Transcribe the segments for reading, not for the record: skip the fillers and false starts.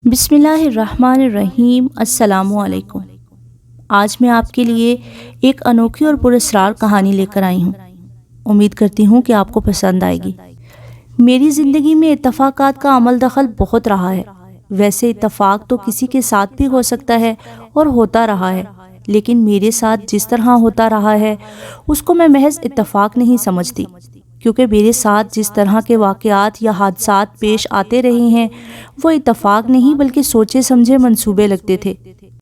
بسم اللہ الرحمن الرحیم۔ السلام علیکم۔ آج میں آپ کے لیے ایک انوکھی اور پراسرار کہانی لے کر آئی ہوں۔ امید کرتی ہوں کہ آپ کو پسند آئے گی۔ میری زندگی میں اتفاقات کا عمل دخل بہت رہا ہے۔ ویسے اتفاق تو کسی کے ساتھ بھی ہو سکتا ہے اور ہوتا رہا ہے، لیکن میرے ساتھ جس طرح ہوتا رہا ہے اس کو میں محض اتفاق نہیں سمجھتی، کیونکہ میرے ساتھ جس طرح کے واقعات یا حادثات پیش آتے رہے ہیں وہ اتفاق نہیں بلکہ سوچے سمجھے منصوبے لگتے تھے۔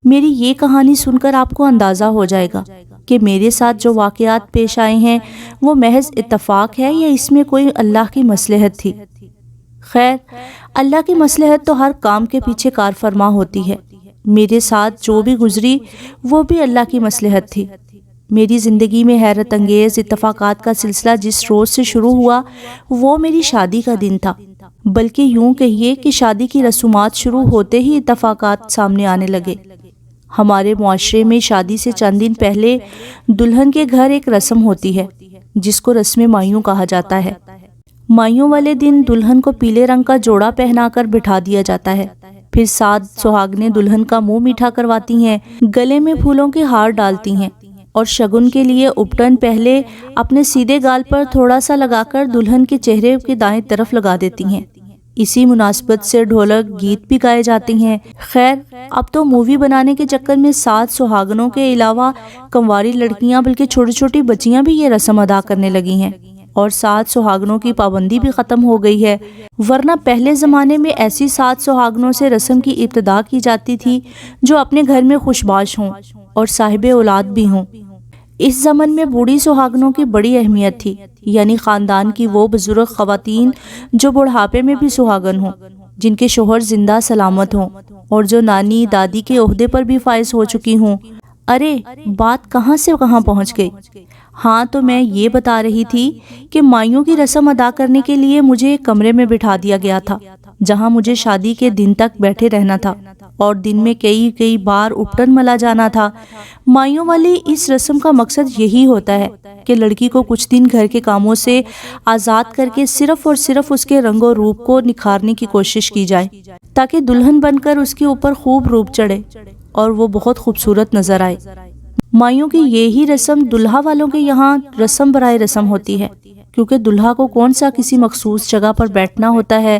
میری یہ کہانی سن کر آپ کو اندازہ ہو جائے گا کہ میرے ساتھ جو واقعات پیش آئے ہیں وہ محض اتفاق ہے یا اس میں کوئی اللہ کی مصلحت تھی۔ خیر، اللہ کی مصلحت تو ہر کام کے پیچھے کار فرما ہوتی ہے۔ میرے ساتھ جو بھی گزری وہ بھی اللہ کی مصلحت تھی۔ میری زندگی میں حیرت انگیز اتفاقات کا سلسلہ جس روز سے شروع ہوا وہ میری شادی کا دن تھا، بلکہ یوں کہیے کہ شادی کی رسومات شروع ہوتے ہی اتفاقات سامنے آنے لگے۔ ہمارے معاشرے میں شادی سے چند دن پہلے دلہن کے گھر ایک رسم ہوتی ہے جس کو رسم مائیوں کہا جاتا ہے۔ مائیوں والے دن دلہن کو پیلے رنگ کا جوڑا پہنا کر بٹھا دیا جاتا ہے، پھر 7 سہاگنیں دلہن کا منہ میٹھا کرواتی ہیں، گلے میں پھولوں کے ہار ڈالتی ہیں اور شگن کے لیے اپٹن پہلے اپنے سیدھے گال پر تھوڑا سا لگا کر دلہن کے چہرے کے دائیں طرف لگا دیتی ہیں۔ اسی مناسبت سے ڈھولک گیت بھی گائے جاتے ہیں۔ خیر، اب تو مووی بنانے کے چکر میں 7 سہاگنوں کے علاوہ کنواری لڑکیاں بلکہ چھوٹی چھوٹی بچیاں بھی یہ رسم ادا کرنے لگی ہیں، اور 7 سہاگنوں کی پابندی بھی ختم ہو گئی ہے، ورنہ پہلے زمانے میں ایسی 7 سہاگنوں سے رسم کی ابتدا کی جاتی تھی جو اپنے گھر میں خوشباش ہوں اور صاحب اولاد بھی ہوں۔ اس زمن میں بوڑھی سہاگنوں کی بڑی اہمیت تھی، یعنی خاندان کی وہ بزرگ خواتین جو بڑھاپے میں بھی سہاگن ہوں، جن کے شوہر زندہ سلامت ہوں اور جو نانی دادی کے عہدے پر بھی فائز ہو چکی ہوں۔ ارے، بات کہاں سے کہاں پہنچ گئی؟ ہاں، تو میں یہ بتا رہی تھی کہ مائیوں کی رسم ادا کرنے کے لیے مجھے ایک کمرے میں بٹھا دیا گیا تھا جہاں مجھے شادی کے دن تک بیٹھے رہنا تھا اور دن میں کئی بار اپٹن ملا جانا تھا۔ مائیوں والی اس رسم کا مقصد یہی ہوتا ہے کہ لڑکی کو کچھ دن گھر کے کاموں سے آزاد کر کے صرف اور صرف اس کے رنگ و روپ کو نکھارنے کی کوشش کی جائے تاکہ دلہن بن کر اس کے اوپر خوب روپ چڑھے اور وہ بہت خوبصورت نظر آئے۔ مائیوں کی یہی رسم دلہا والوں کے یہاں رسم برائے رسم ہوتی ہے، کیونکہ دلہا کو کون سا کسی مخصوص جگہ پر بیٹھنا ہوتا ہے،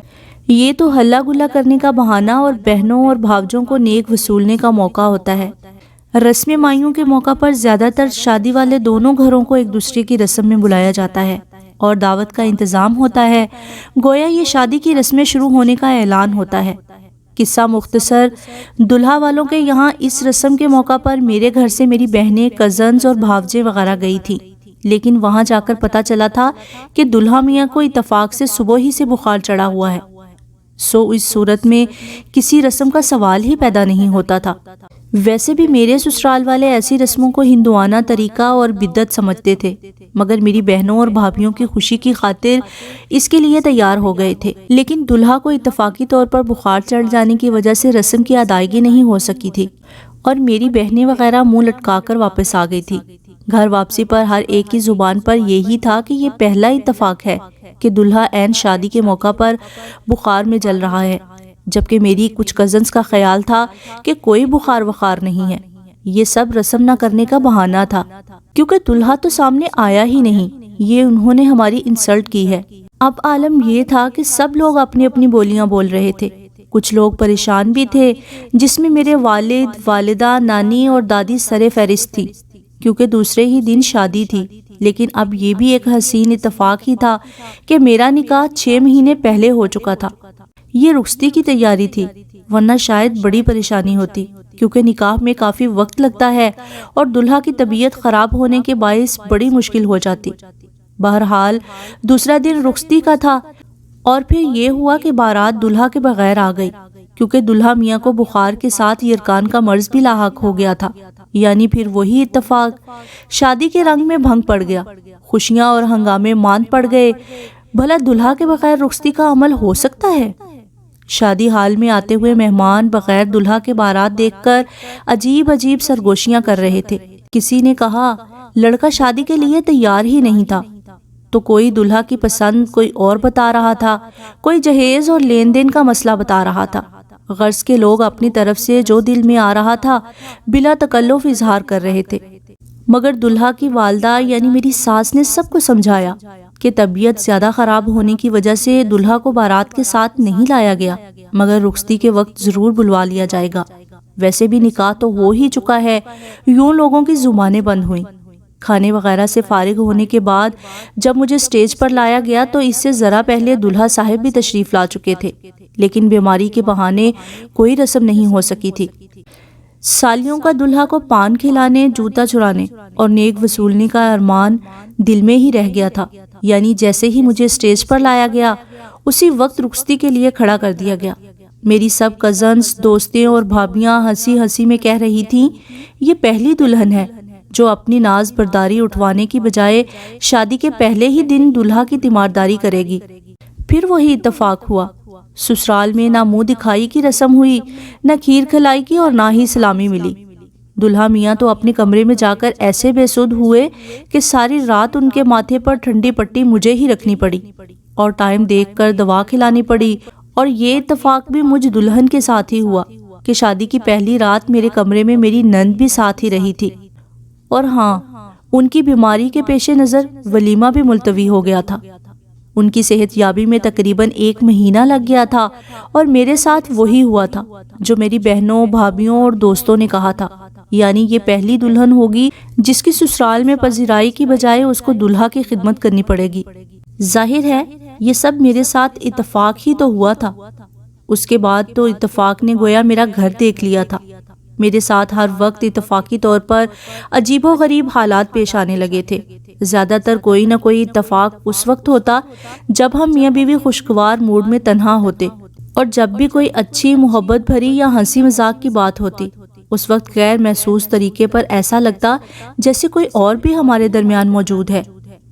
یہ تو ہلا گلا کرنے کا بہانہ اور بہنوں اور بھاوجوں کو نیک وصولنے کا موقع ہوتا ہے۔ رسم مائیوں کے موقع پر زیادہ تر شادی والے دونوں گھروں کو ایک دوسرے کی رسم میں بلایا جاتا ہے اور دعوت کا انتظام ہوتا ہے، گویا یہ شادی کی رسمیں شروع ہونے کا اعلان ہوتا ہے۔ قصہ مختصر، دلہا والوں کے یہاں اس رسم کے موقع پر میرے گھر سے میری بہنیں، کزنز اور بھاوجے وغیرہ گئی تھی، لیکن وہاں جا کر پتہ چلا تھا کہ دلہا میاں کو اتفاق سے صبح ہی سے بخار چڑھا ہوا ہے۔ اس صورت میں کسی رسم کا سوال ہی پیدا نہیں ہوتا تھا۔ ویسے بھی میرے سسرال والے ایسی رسموں کو ہندوانہ طریقہ اور بدعت سمجھتے تھے، مگر میری بہنوں اور بھابھیوں کی خوشی کی خاطر اس کے لیے تیار ہو گئے تھے، لیکن دلہا کو اتفاقی طور پر بخار چڑھ جانے کی وجہ سے رسم کی ادائیگی نہیں ہو سکی تھی اور میری بہنیں وغیرہ منہ لٹکا کر واپس آ گئی تھی۔ گھر واپسی پر ہر ایک کی زبان پر یہی تھا کہ یہ پہلا اتفاق ہے کہ دلہا عین شادی کے موقع پر بخار میں جل رہا ہے، جبکہ میری کچھ کزنز کا خیال تھا کہ کوئی بخار وخار نہیں ہے، یہ سب رسم نہ کرنے کا بہانہ تھا، کیونکہ دلہا تو سامنے آیا ہی نہیں، یہ انہوں نے ہماری انسلٹ کی ہے۔ اب عالم یہ تھا کہ سب لوگ اپنی اپنی بولیاں بول رہے تھے۔ کچھ لوگ پریشان بھی تھے، جس میں میرے والد، والدہ، نانی اور دادی سر فہرست تھی، کیونکہ دوسرے ہی دن شادی تھی۔ لیکن اب یہ بھی ایک حسین اتفاق ہی تھا کہ میرا نکاح 6 مہینے پہلے ہو چکا تھا۔ یہ رخصتی کی تیاری تھی، ورنہ شاید بڑی پریشانی ہوتی، کیونکہ نکاح میں کافی وقت لگتا ہے اور دلہا کی طبیعت خراب ہونے کے باعث بڑی مشکل ہو جاتی۔ بہرحال دوسرا دن رخصتی کا تھا اور پھر یہ ہوا کہ بارات دلہا کے بغیر آ گئی، کیونکہ دلہا میاں کو بخار کے ساتھ یرکان کا مرض بھی لاحق ہو گیا تھا، یعنی پھر وہی اتفاق، شادی کے رنگ میں بھنگ پڑ گیا، خوشیاں اور ہنگامے ماند پڑ گئے۔ بھلا دلہا کے بغیر رخصتی کا عمل ہو سکتا ہے؟ شادی حال میں آتے ہوئے مہمان بغیر دلہا کے بارات دیکھ کر عجیب عجیب سرگوشیاں کر رہے تھے۔ کسی نے کہا لڑکا شادی کے لیے تیار ہی نہیں تھا، تو کوئی دلہا کی پسند کوئی اور بتا رہا تھا، کوئی جہیز اور لین دین کا مسئلہ بتا رہا تھا۔ غرض کے لوگ اپنی طرف سے جو دل میں آ رہا تھا بلا تکلف اظہار کر رہے تھے، مگر دلہا کی والدہ یعنی میری ساس نے سب کو سمجھایا کہ طبیعت زیادہ خراب ہونے کی وجہ سے دلہا کو بارات کے ساتھ نہیں لایا گیا، مگر رخصتی کے وقت ضرور بلوا لیا جائے گا، ویسے بھی نکاح تو ہو ہی چکا ہے۔ یوں لوگوں کی زبانیں بند ہوئیں۔ کھانے وغیرہ سے فارغ ہونے کے بعد جب مجھے سٹیج پر لایا گیا تو اس سے ذرا پہلے دلہا صاحب بھی تشریف لا چکے تھے، لیکن بیماری کے بہانے کوئی رسم نہیں ہو سکی تھی۔ سالیوں کا دلہا کو پان کھلانے، جوتا چرانے اور نیک وصولنے کا ارمان دل میں ہی رہ گیا تھا، یعنی جیسے ہی مجھے سٹیج پر لایا گیا اسی وقت رخصتی کے لیے کھڑا کر دیا گیا۔ میری سب کزنز، دوستیں اور بھابیاں ہنسی ہنسی میں کہہ رہی تھیں یہ پہلی دلہن ہے جو اپنی ناز برداری اٹھوانے کی بجائے شادی کے پہلے ہی دن دلہا کی تیمارداری کرے گی۔ پھر وہی اتفاق ہوا، سسرال میں نہ منہ دکھائی کی رسم ہوئی، نہ کھیر کھلائی کی اور نہ ہی سلامی ملی۔ دلہا میاں تو اپنے کمرے میں جا کر ایسے بے سدھ ہوئے کہ ساری رات ان کے ماتھے پر ٹھنڈی پٹی مجھے ہی رکھنی پڑی اور ٹائم دیکھ کر دوا کھلانی پڑی۔ اور یہ اتفاق بھی مجھ دلہن کے ساتھ ہی ہوا کہ شادی کی پہلی رات میرے کمرے میں میری نند بھی ساتھ ہی رہی تھی، اور ہاں، ان کی بیماری کے پیش نظر ولیمہ بھی ملتوی ہو گیا تھا۔ ان کی صحت یابی میں تقریباً 1 مہینہ لگ گیا تھا، اور میرے ساتھ وہی ہوا تھا جو میری بہنوں، بھابیوں اور دوستوں نے کہا تھا، یعنی یہ پہلی دلہن ہوگی جس کی سسرال میں پذیرائی کی بجائے اس کو دلہا کی خدمت کرنی پڑے گی۔ ظاہر ہے یہ سب میرے ساتھ اتفاق ہی تو ہوا تھا۔ اس کے بعد تو اتفاق نے گویا میرا گھر دیکھ لیا تھا۔ میرے ساتھ ہر وقت اتفاقی طور پر عجیب و غریب حالات پیش آنے لگے تھے۔ زیادہ تر کوئی نہ کوئی اتفاق اس وقت ہوتا جب ہم میاں بیوی خوشگوار موڈ میں تنہا ہوتے، اور جب بھی کوئی اچھی، محبت بھری یا ہنسی مذاق کی بات ہوتی، اس وقت غیر محسوس طریقے پر ایسا لگتا جیسے کوئی اور بھی ہمارے درمیان موجود ہے۔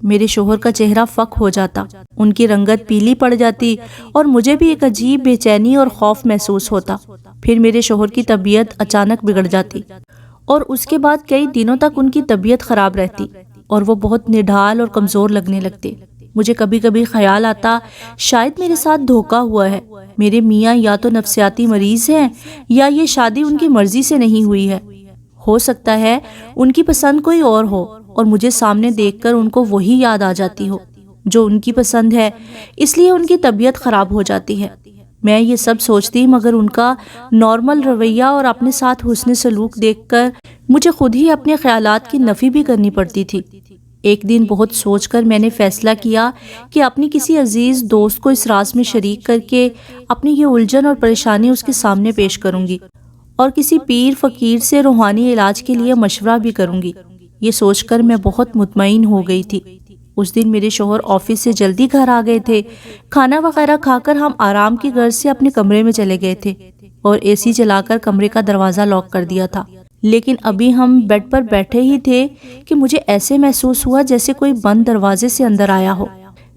میرے شوہر کا چہرہ فک ہو جاتا، ان کی رنگت پیلی پڑ جاتی، اور مجھے بھی ایک عجیب بے چینی اور خوف محسوس ہوتا۔ پھر میرے شوہر کی طبیعت اچانک بگڑ جاتی، اور اس کے بعد کئی دنوں تک ان کی طبیعت خراب رہتی، اور وہ بہت نڈھال اور کمزور لگنے لگتے۔ مجھے کبھی کبھی خیال آتا شاید میرے ساتھ دھوکا ہوا ہے، میرے میاں یا تو نفسیاتی مریض ہیں یا یہ شادی ان کی مرضی سے نہیں ہوئی ہے۔ ہو سکتا ہے ان کی پسند کوئی اور ہو، اور مجھے سامنے دیکھ کر ان کو وہی یاد آ جاتی ہو جو ان کی پسند ہے، اس لیے ان کی طبیعت خراب ہو جاتی ہے۔ میں یہ سب سوچتی، مگر ان کا نارمل رویہ اور اپنے ساتھ حسن سلوک دیکھ کر مجھے خود ہی اپنے خیالات کی نفی بھی کرنی پڑتی تھی۔ ایک دن بہت سوچ کر میں نے فیصلہ کیا کہ اپنی کسی عزیز دوست کو اس راز میں شریک کر کے اپنی یہ الجھن اور پریشانی اس کے سامنے پیش کروں گی، اور کسی پیر فقیر سے روحانی علاج کے لیے مشورہ بھی کروں گی۔ یہ سوچ کر میں بہت مطمئن ہو گئی تھی۔ اس دن میرے شوہر آفس سے جلدی گھر آ گئے تھے۔ کھانا وغیرہ کھا کر ہم آرام کی غرض سے اپنے کمرے میں چلے گئے تھے، اور اے سی چلا کر کمرے کا دروازہ لاک کر دیا تھا۔ لیکن ابھی ہم بیڈ پر بیٹھے ہی تھے کہ مجھے ایسے محسوس ہوا جیسے کوئی بند دروازے سے اندر آیا ہو۔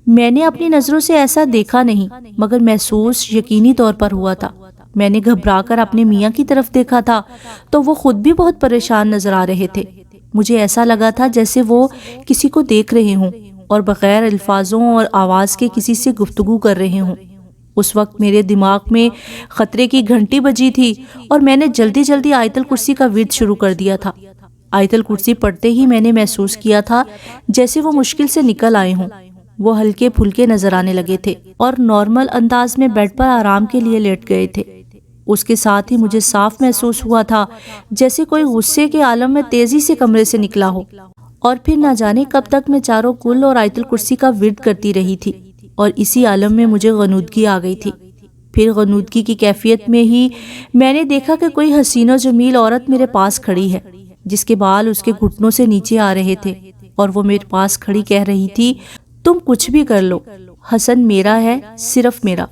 میں نے اپنی نظروں سے ایسا دیکھا نہیں، مگر محسوس یقینی طور پر ہوا تھا۔ میں نے گھبرا کر اپنے میاں کی طرف دیکھا تھا تو وہ خود بھی بہت پریشان نظر آ رہے تھے۔ مجھے ایسا لگا تھا جیسے وہ کسی کو دیکھ رہے ہوں اور بغیر الفاظوں اور آواز کے کسی سے گفتگو کر رہے ہوں۔ اس وقت میرے دماغ میں خطرے کی گھنٹی بجی تھی، اور میں نے جلدی جلدی آیت الکرسی کا ورد شروع کر دیا تھا۔ آیت الکرسی پڑھتے ہی میں نے محسوس کیا تھا جیسے وہ مشکل سے نکل آئے ہوں۔ وہ ہلکے پھلکے نظر آنے لگے تھے اور نارمل انداز میں بیڈ پر آرام کے لیے لیٹ گئے تھے۔ اس کے ساتھ ہی مجھے صاف محسوس ہوا تھا جیسے کوئی غصے کے عالم میں تیزی سے کمرے سے نکلا ہو، اور پھر نہ جانے کب تک میں چاروں کل اور آیت الکرسی کا ورد کرتی رہی تھی، اور اسی عالم میں مجھے غنودگی آ گئی تھی۔ پھر غنودگی کی کیفیت میں ہی میں نے دیکھا کہ کوئی حسین و جمیل عورت میرے پاس کھڑی ہے، جس کے بال اس کے گھٹنوں سے نیچے آ رہے تھے، اور وہ میرے پاس کھڑی کہہ رہی تھی، تم کچھ بھی کر لو، حسن میرا ہے، صرف میرا۔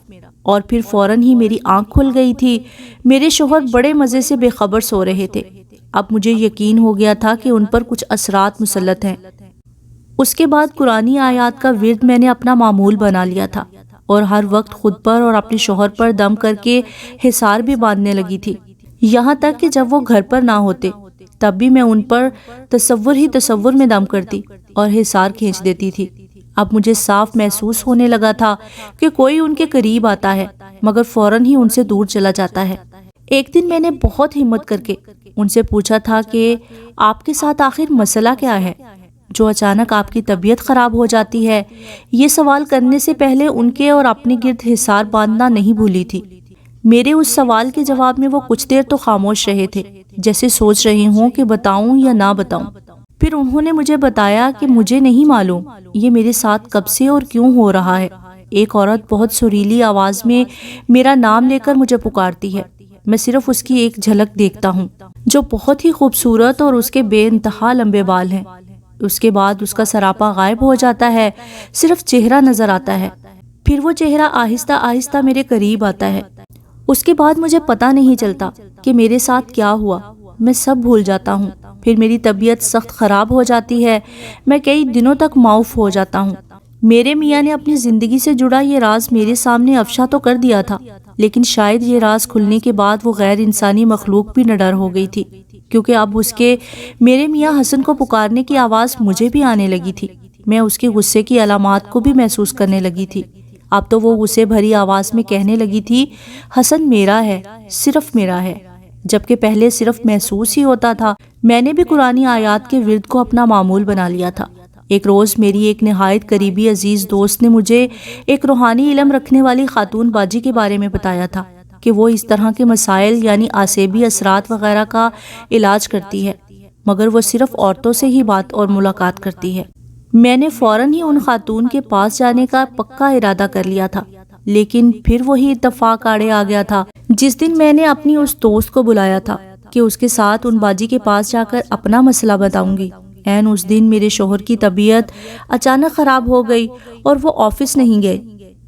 اور پھر فوراً ہی میری آنکھ کھل گئی تھی۔ میرے شوہر بڑے مزے سے بے خبر سو رہے تھے۔ اب مجھے یقین ہو گیا تھا کہ ان پر کچھ اثرات مسلط ہیں۔ اس کے بعد قرآنی آیات کا ورد میں نے اپنا معمول بنا لیا تھا، اور ہر وقت خود پر اور اپنے شوہر پر دم کر کے حصار بھی باندھنے لگی تھی۔ یہاں تک کہ جب وہ گھر پر نہ ہوتے تب بھی میں ان پر تصور ہی تصور میں دم کرتی اور حصار کھینچ دیتی تھی۔ اب مجھے صاف محسوس ہونے لگا تھا کہ کوئی ان کے قریب آتا ہے مگر فوراً ہی ان سے دور چلا جاتا ہے۔ ایک دن میں نے بہت ہمت کر کے ان سے پوچھا تھا کہ آپ کے ساتھ آخر مسئلہ کیا ہے جو اچانک آپ کی طبیعت خراب ہو جاتی ہے؟ یہ سوال کرنے سے پہلے ان کے اور اپنے گرد حصار باندھنا نہیں بھولی تھی۔ میرے اس سوال کے جواب میں وہ کچھ دیر تو خاموش رہے تھے، جیسے سوچ رہے ہوں کہ بتاؤں یا نہ بتاؤں۔ پھر انہوں نے مجھے بتایا کہ مجھے نہیں معلوم یہ میرے ساتھ کب سے اور کیوں ہو رہا ہے۔ ایک عورت بہت سریلی آواز میں میرا نام لے کر مجھے پکارتی ہے۔ میں صرف اس کی ایک جھلک دیکھتا ہوں، جو بہت ہی خوبصورت اور اس کے بے انتہا لمبے بال ہیں۔ اس کے بعد اس کا سراپا غائب ہو جاتا ہے، صرف چہرہ نظر آتا ہے۔ پھر وہ چہرہ آہستہ آہستہ میرے قریب آتا ہے۔ اس کے بعد مجھے پتہ نہیں چلتا کہ میرے ساتھ کیا ہوا، میں سب بھول جاتا ہوں۔ پھر میری طبیعت سخت خراب ہو جاتی ہے، میں کئی دنوں تک معاف ہو جاتا ہوں۔ میرے میاں نے اپنی زندگی سے جڑا یہ راز میرے سامنے افشا تو کر دیا تھا، لیکن شاید یہ راز کھلنے کے بعد وہ غیر انسانی مخلوق بھی نڈر ہو گئی تھی، کیونکہ اب اس کے میرے میاں حسن کو پکارنے کی آواز مجھے بھی آنے لگی تھی۔ میں اس کے غصے کی علامات کو بھی محسوس کرنے لگی تھی۔ اب تو وہ غصے بھری آواز میں کہنے لگی تھی، حسن میرا ہے، صرف میرا ہے، جبکہ پہلے صرف محسوس ہی ہوتا تھا۔ میں نے بھی قرآنی آیات کے ورد کو اپنا معمول بنا لیا تھا۔ ایک روز میری ایک نہایت قریبی عزیز دوست نے مجھے ایک روحانی علم رکھنے والی خاتون باجی کے بارے میں بتایا تھا کہ وہ اس طرح کے مسائل یعنی عصبی اثرات وغیرہ کا علاج کرتی ہے، مگر وہ صرف عورتوں سے ہی بات اور ملاقات کرتی ہے۔ میں نے فوراً ہی ان خاتون کے پاس جانے کا پکا ارادہ کر لیا تھا، لیکن پھر وہی اتفاق آڑے آ گیا تھا۔ جس دن میں نے اپنی اس دوست کو بلایا تھا کہ اس کے ساتھ ان باجی کے پاس جا کر اپنا مسئلہ بتاؤں گی، عین اس دن میرے شوہر کی طبیعت اچانک خراب ہو گئی اور وہ آفس نہیں گئے۔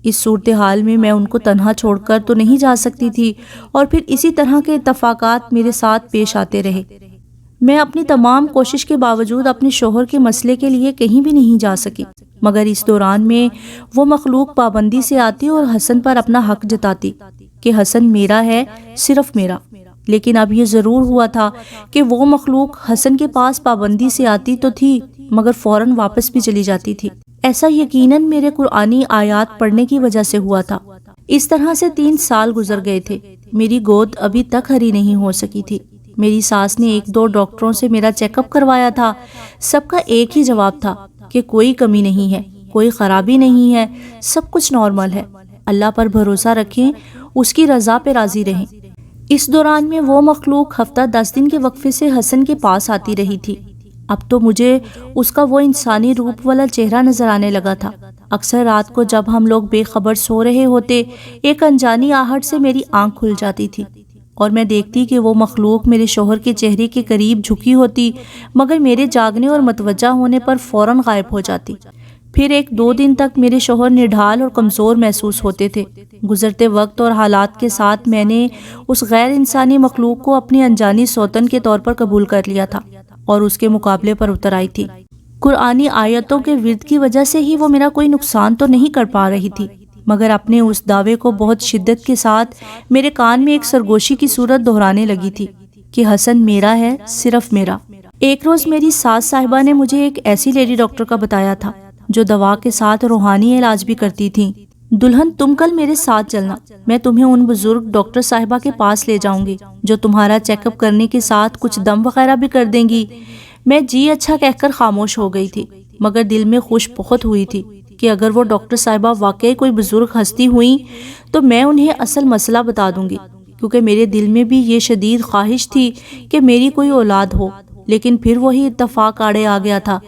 اس صورتحال میں ان کو تنہا چھوڑ کر تو نہیں جا سکتی تھی، اور پھر اسی طرح کے اتفاقات میرے ساتھ پیش آتے رہے۔ میں اپنی تمام کوشش کے باوجود اپنے شوہر کے مسئلے کے لیے کہیں بھی نہیں جا سکی، مگر اس دوران میں وہ مخلوق پابندی سے آتی اور حسن پر اپنا حق جتاتی کہ حسن میرا ہے، صرف میرا۔ لیکن اب یہ ضرور ہوا تھا کہ وہ مخلوق حسن کے پاس پابندی سے آتی تو تھی، مگر فوراً واپس بھی چلی جاتی تھی۔ ایسا یقیناً میرے قرآنی آیات پڑھنے کی وجہ سے ہوا تھا۔ اس طرح سے 3 سال گزر گئے تھے۔ میری گود ابھی تک ہری نہیں ہو سکی تھی۔ میری ساس نے 1-2 ڈاکٹروں سے میرا چیک اپ کروایا تھا۔ سب کا ایک ہی جواب تھا کہ کوئی کمی نہیں ہے، کوئی خرابی نہیں ہے، سب کچھ نارمل ہے۔ اللہ پر بھروسہ رکھیں، اس کی رضا پہ راضی رہیں۔ اس دوران میں وہ مخلوق ہفتہ 10 دن کے وقفے سے حسن کے پاس آتی رہی تھی۔ اب تو مجھے اس کا وہ انسانی روپ والا چہرہ نظر آنے لگا تھا۔ اکثر رات کو جب ہم لوگ بے خبر سو رہے ہوتے، ایک انجانی آہٹ سے میری آنکھ کھل جاتی تھی اور میں دیکھتی کہ وہ مخلوق میرے شوہر کے چہرے کے قریب جھکی ہوتی، مگر میرے جاگنے اور متوجہ ہونے پر فوراً غائب ہو جاتی۔ پھر 1-2 دن تک میرے شوہر نڈھال اور کمزور محسوس ہوتے تھے۔ گزرتے وقت اور حالات کے ساتھ میں نے اس غیر انسانی مخلوق کو اپنی انجانی سوتن کے طور پر قبول کر لیا تھا اور اس کے مقابلے پر اتر آئی تھی۔ قرآنی آیتوں کے ورد کی وجہ سے ہی وہ میرا کوئی نقصان تو نہیں کر پا رہی تھی، مگر اپنے اس دعوے کو بہت شدت کے ساتھ میرے کان میں ایک سرگوشی کی صورت دہرانے لگی تھی کہ حسن میرا ہے، صرف میرا۔ ایک روز میری ساس صاحبہ نے مجھے ایک ایسی لیڈی ڈاکٹر کا بتایا تھا جو دوا کے ساتھ روحانی علاج بھی کرتی تھیں۔ دلہن، تم کل میرے ساتھ چلنا، میں تمہیں ان بزرگ ڈاکٹر صاحبہ کے پاس لے جاؤں گی جو تمہارا چیک اپ کرنے کے ساتھ کچھ دم وغیرہ بھی کر دیں گی۔ میں جی اچھا کہہ کر خاموش ہو گئی تھی، مگر دل میں خوش بہت ہوئی تھی کہ اگر وہ ڈاکٹر صاحبہ واقعی کوئی بزرگ ہستی ہوئیں تو میں انہیں اصل مسئلہ بتا دوں گی، کیونکہ میرے دل میں بھی یہ شدید خواہش تھی کہ میری کوئی اولاد ہو۔ لیکن پھر وہی اتفاق آڑے آ گیا تھا۔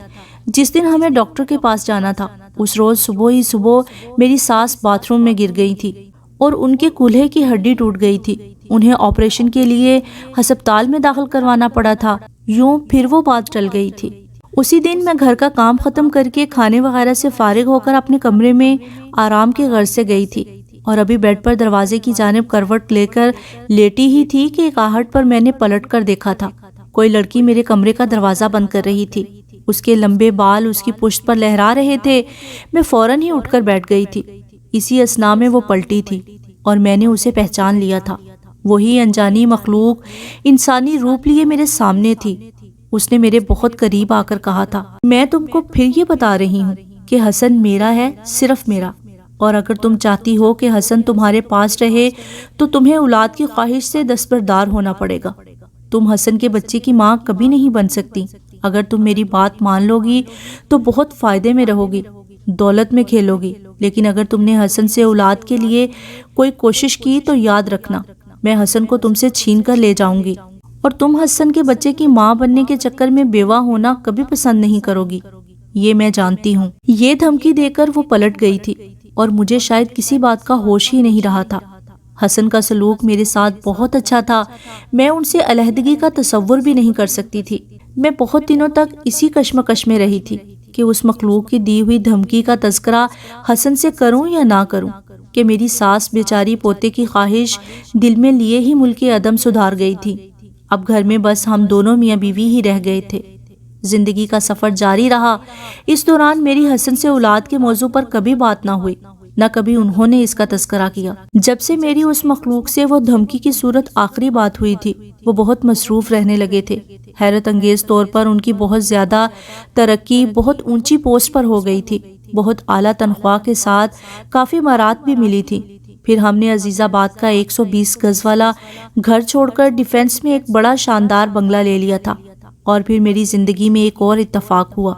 جس دن ہمیں ڈاکٹر کے پاس جانا تھا، اس روز صبح ہی صبح میری ساس باتھ روم میں گر گئی تھی اور ان کے کولہے کی ہڈی ٹوٹ گئی تھی۔ انہیں آپریشن کے لیے ہسپتال میں داخل کروانا پڑا تھا۔ یوں پھر وہ بات ٹل گئی تھی۔ اسی دن میں گھر کا کام ختم کر کے کھانے وغیرہ سے فارغ ہو کر اپنے کمرے میں آرام کے غرض سے گئی تھی، اور ابھی بیڈ پر دروازے کی جانب کروٹ لے کر لیٹی ہی تھی کہ ایک آہٹ پر میں نے پلٹ کر دیکھا تھا۔ کوئی لڑکی میرے کمرے کا دروازہ بند کر رہی تھی۔ اس کے لمبے بال اس کی پشت پر لہرا رہے تھے۔ میں فوراً ہی اٹھ کر بیٹھ گئی تھی۔ اسی اثنا میں وہ پلٹی تھی اور میں نے اسے پہچان لیا تھا۔ وہی انجانی مخلوق انسانی روپ لیے میرے سامنے تھی۔ اس نے میرے بہت قریب آ کر کہا تھا، میں تم کو پھر یہ بتا رہی ہوں کہ حسن میرا ہے، صرف میرا، اور اگر تم چاہتی ہو کہ حسن تمہارے پاس رہے تو تمہیں اولاد کی خواہش سے دستبردار ہونا پڑے گا۔ تم حسن کے بچے کی ماں کبھی نہیں بن سکتی۔ اگر تم میری بات مان لو گی تو بہت فائدے میں رہو گی، دولت میں کھیلو گی، لیکن اگر تم نے حسن سے اولاد کے لیے کوئی کوشش کی تو یاد رکھنا میں حسن کو تم سے چھین کر لے جاؤں گی، اور تم حسن کے بچے کی ماں بننے کے چکر میں بیوہ ہونا کبھی پسند نہیں کرو گی، یہ میں جانتی ہوں۔ یہ دھمکی دے کر وہ پلٹ گئی تھی اور مجھے شاید کسی بات کا ہوش ہی نہیں رہا تھا۔ حسن کا سلوک میرے ساتھ بہت اچھا تھا، میں ان سے علیحدگی کا تصور بھی نہیں کر سکتی تھی۔ میں بہت دنوں تک اسی کشمکش میں رہی تھی کہ اس مخلوق کی دی ہوئی دھمکی کا تذکرہ حسن سے کروں یا نہ کروں، کہ میری ساس بیچاری پوتے کی خواہش دل میں لیے ہی ملک عدم سدھار گئی تھی۔ اب گھر میں بس ہم دونوں میاں بیوی ہی رہ گئے تھے۔ زندگی کا سفر جاری رہا۔ اس دوران میری حسن سے اولاد کے موضوع پر کبھی بات نہ ہوئی، نہ کبھی انہوں نے اس کا تذکرہ کیا۔ جب سے میری اس مخلوق سے وہ دھمکی کی صورت آخری بات ہوئی تھی، وہ بہت مصروف رہنے لگے تھے۔ حیرت انگیز طور پر ان کی بہت زیادہ ترقی بہت اونچی پوسٹ پر ہو گئی تھی، بہت اعلیٰ تنخواہ کے ساتھ کافی مہارت بھی ملی تھی۔ پھر ہم نے عزیز آباد کا 120 گز والا گھر چھوڑ کر ڈیفینس میں ایک بڑا شاندار بنگلہ لے لیا تھا، اور پھر میری زندگی میں ایک اور اتفاق ہوا۔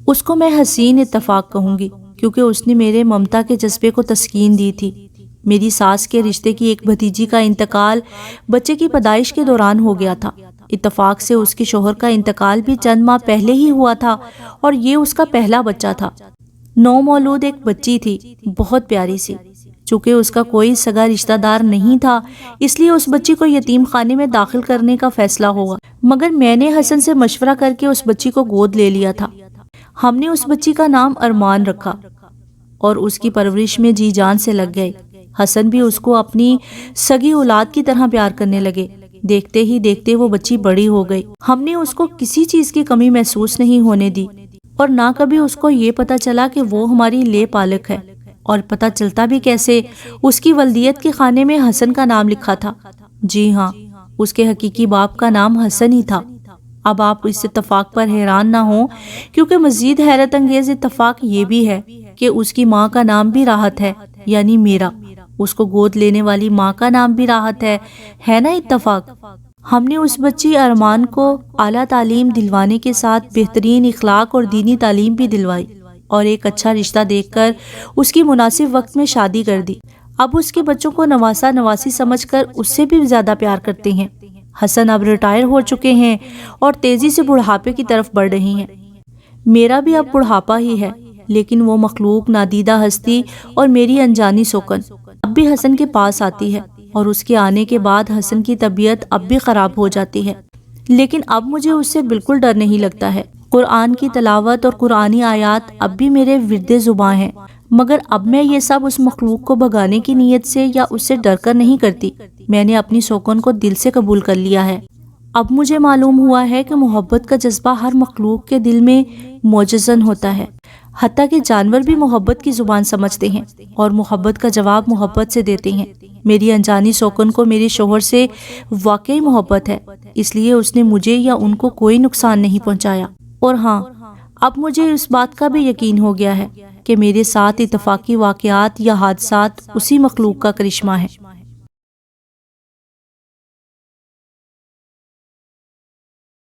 اس کو میں حسین اتفاق کہوں گی، کیونکہ اس نے میرے ممتا کے جذبے کو تسکین دی تھی۔ میری ساس کے رشتے کی ایک بھتیجی کا انتقال بچے کی پیدائش کے دوران ہو گیا تھا۔ اتفاق سے اس کے شوہر کا انتقال بھی چند ماہ پہلے ہی ہوا تھا، اور یہ اس کا پہلا بچہ تھا۔ نو مولود ایک بچی تھی، بہت پیاری سی۔ چونکہ اس کا کوئی سگا رشتہ دار نہیں تھا، اس لیے اس بچی کو یتیم خانے میں داخل کرنے کا فیصلہ ہوا، مگر میں نے حسن سے مشورہ کر کے اس بچی کو گود لے لیا تھا۔ ہم نے اس بچی کا نام ارمان رکھا اور اس کی پرورش میں جی جان سے لگ گئے۔ حسن بھی اس کو اپنی سگی اولاد کی طرح پیار کرنے لگے۔ دیکھتے ہی دیکھتے وہ بچی بڑی ہو گئی۔ ہم نے اس کو کسی چیز کی کمی محسوس نہیں ہونے دی، اور نہ کبھی اس کو یہ پتا چلا کہ وہ ہماری لے پالک ہے۔ اور پتا چلتا بھی کیسے؟ اس کی ولدیت کے خانے میں حسن کا نام لکھا تھا۔ جی ہاں، اس کے حقیقی باپ کا نام حسن ہی تھا۔ اب آپ اس اتفاق پر حیران نہ ہوں، کیونکہ مزید حیرت انگیز اتفاق یہ بھی ہے کہ اس کی ماں کا نام بھی راحت ہے، یعنی میرا۔ اس کو گود لینے والی ماں کا نام بھی راحت ہے نا اتفاق؟ ہم نے اس بچی ارمان کو اعلیٰ تعلیم دلوانے کے ساتھ بہترین اخلاق اور دینی تعلیم بھی دلوائی، اور ایک اچھا رشتہ دیکھ کر اس کی مناسب وقت میں شادی کر دی۔ اب اس کے بچوں کو نواسا نواسی سمجھ کر اس سے بھی زیادہ پیار کرتے ہیں۔ حسن اب ریٹائر ہو چکے ہیں اور تیزی سے بڑھاپے کی طرف بڑھ رہی ہیں۔ میرا بھی اب بڑھاپا ہی ہے، لیکن وہ مخلوق نادیدہ ہستی اور میری انجانی سوکن اب بھی حسن کے پاس آتی ہے، اور اس کے آنے کے بعد حسن کی طبیعت اب بھی خراب ہو جاتی ہے، لیکن اب مجھے اس سے بالکل ڈر نہیں لگتا ہے۔ قرآن کی تلاوت اور قرآنی آیات اب بھی میرے ورد زباں ہیں، مگر اب میں یہ سب اس مخلوق کو بھگانے کی نیت سے یا اس سے ڈر کر نہیں کرتی۔ میں نے اپنی سوکن کو دل سے قبول کر لیا ہے۔ اب مجھے معلوم ہوا ہے کہ محبت کا جذبہ ہر مخلوق کے دل میں موجزن ہوتا ہے، حتیٰ کہ جانور بھی محبت کی زبان سمجھتے ہیں اور محبت کا جواب محبت سے دیتے ہیں۔ میری انجانی سوکن کو میرے شوہر سے واقعی محبت ہے، اس لیے اس نے مجھے یا ان کو کوئی نقصان نہیں پہنچایا۔ اور ہاں، اب مجھے اس بات کا بھی یقین ہو گیا ہے کہ میرے ساتھ اتفاقی واقعات یا حادثات اسی مخلوق کا کرشمہ ہے۔